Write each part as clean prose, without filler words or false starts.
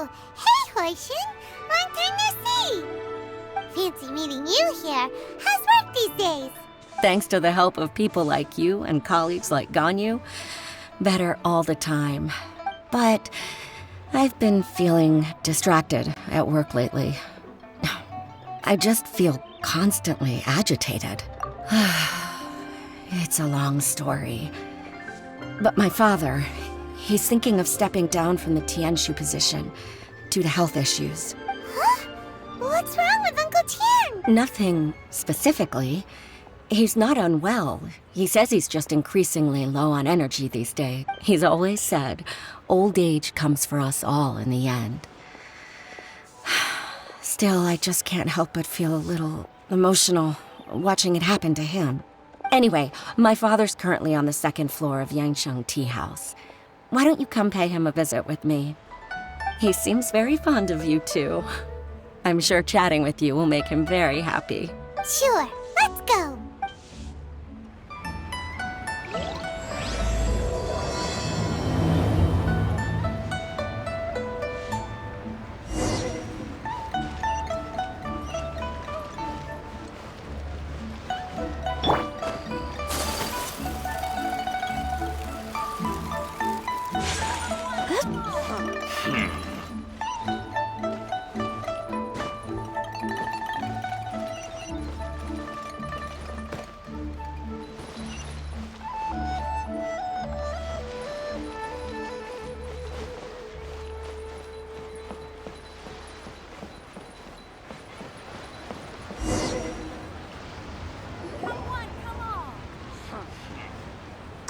Oh, hey, Hoishin. Long time no see. Fancy meeting you here. How's work these days? Thanks to the help of people like you and colleagues like Ganyu, better all the time. But I've been feeling distracted at work lately. I just feel constantly agitated. It's a long story. But my father, he's thinking of stepping down from the Tianshu position due to health issues. Huh? What's wrong with Uncle Tian? Nothing specifically. He's not unwell. He says he's just increasingly low on energy these days. He's always said, old age comes for us all in the end. Still, I just can't help but feel a little emotional watching it happen to him. Anyway, my father's currently on the second floor of Yangsheng Tea House. Why don't you come pay him a visit with me? He seems very fond of you, too. I'm sure chatting with you will make him very happy. Sure, let's go.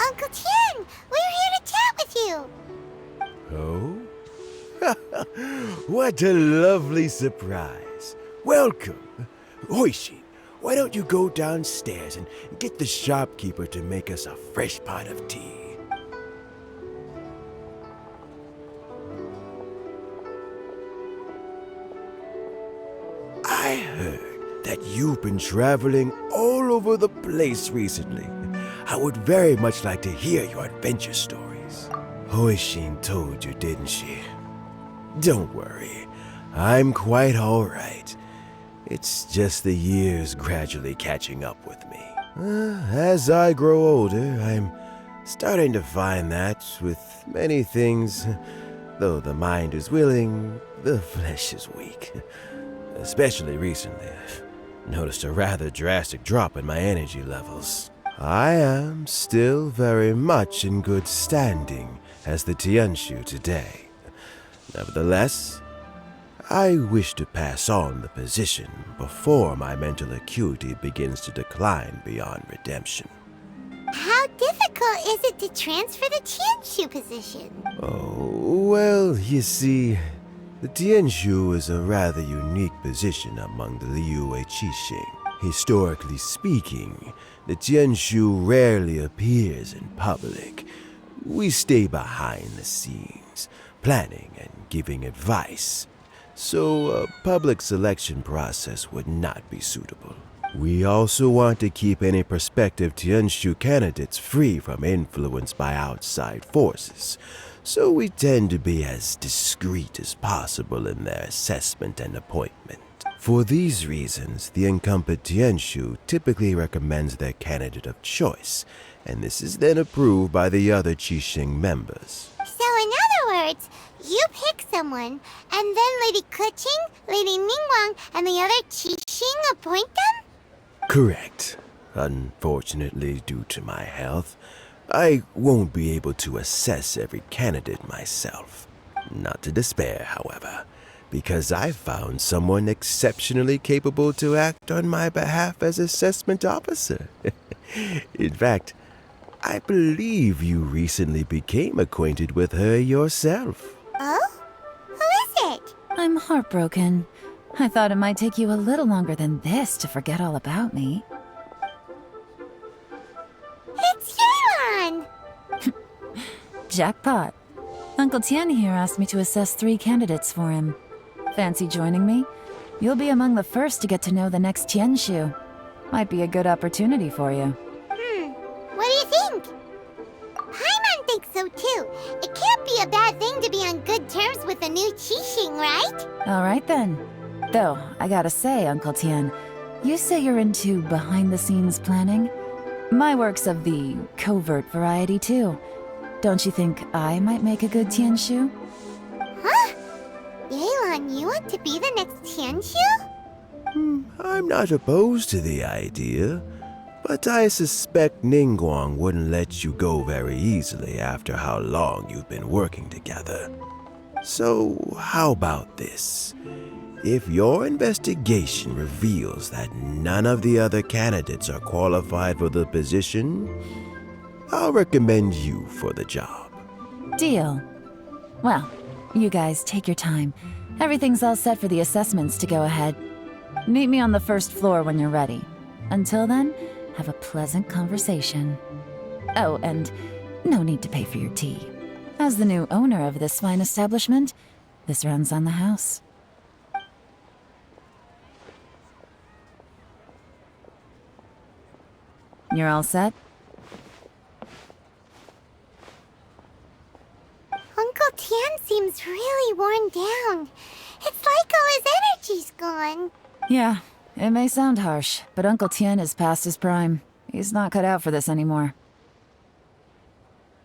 Uncle Tian, we're here to chat with you. Oh? What a lovely surprise. Welcome. Hoishi, why don't you go downstairs and get the shopkeeper to make us a fresh pot of tea? I heard that you've been traveling all over the place recently. I would very much like to hear your adventure stories. Hoishin told you, didn't she? Don't worry, I'm quite all right. It's just the years gradually catching up with me. As I grow older, I'm starting to find that with many things, though the mind is willing, the flesh is weak. Especially recently, I've noticed a rather drastic drop in my energy levels. I am still very much in good standing as the Tianshu today. Nevertheless, I wish to pass on the position before my mental acuity begins to decline beyond redemption. How difficult is it to transfer the Tianshu position? Oh, well, you see, the Tianshu is a rather unique position among the Liyue Qixing. Historically speaking, the Tianshu rarely appears in public. We stay behind the scenes, planning and giving advice, so a public selection process would not be suitable. We also want to keep any prospective Tianshu candidates free from influence by outside forces, so we tend to be as discreet as possible in their assessment and appointment. For these reasons, the incumbent Tianshu typically recommends their candidate of choice, and this is then approved by the other Qixing members. So in other words, you pick someone, and then Lady Keqing, Lady Ningguang, and the other Qixing appoint them? Correct. Unfortunately, due to my health, I won't be able to assess every candidate myself. Not to despair, however, because I found someone exceptionally capable to act on my behalf as assessment officer. In fact, I believe you recently became acquainted with her yourself. Oh? Who is it? I'm heartbroken. I thought it might take you a little longer than this to forget all about me. It's Yelan! Jackpot. Uncle Tian here asked me to assess 3 candidates for him. Fancy joining me? You'll be among the first to get to know the next Tianshu. Might be a good opportunity for you. What do you think? Paimon thinks so too. It can't be a bad thing to be on good terms with with the new Qixing, right? All right then. Though, I gotta say, Uncle Tian, you say you're into behind-the-scenes planning? My work's of the covert variety, too. Don't you think I might make a good Tianshu? Huh? Yelan, you want to be the next Tianshu? I'm not opposed to the idea, but I suspect Ningguang wouldn't let you go very easily after how long you've been working together. So, how about this? If your investigation reveals that none of the other candidates are qualified for the position, I'll recommend you for the job. Deal. Well, you guys take your time. Everything's all set for the assessments to go ahead. Meet me on the first floor when you're ready. Until then, have a pleasant conversation. Oh, and no need to pay for your tea. As the new owner of this fine establishment, this runs on the house. You're all set? Uncle Tian seems really worn down. It's like all his energy's gone. Yeah, it may sound harsh, but Uncle Tian is past his prime. He's not cut out for this anymore.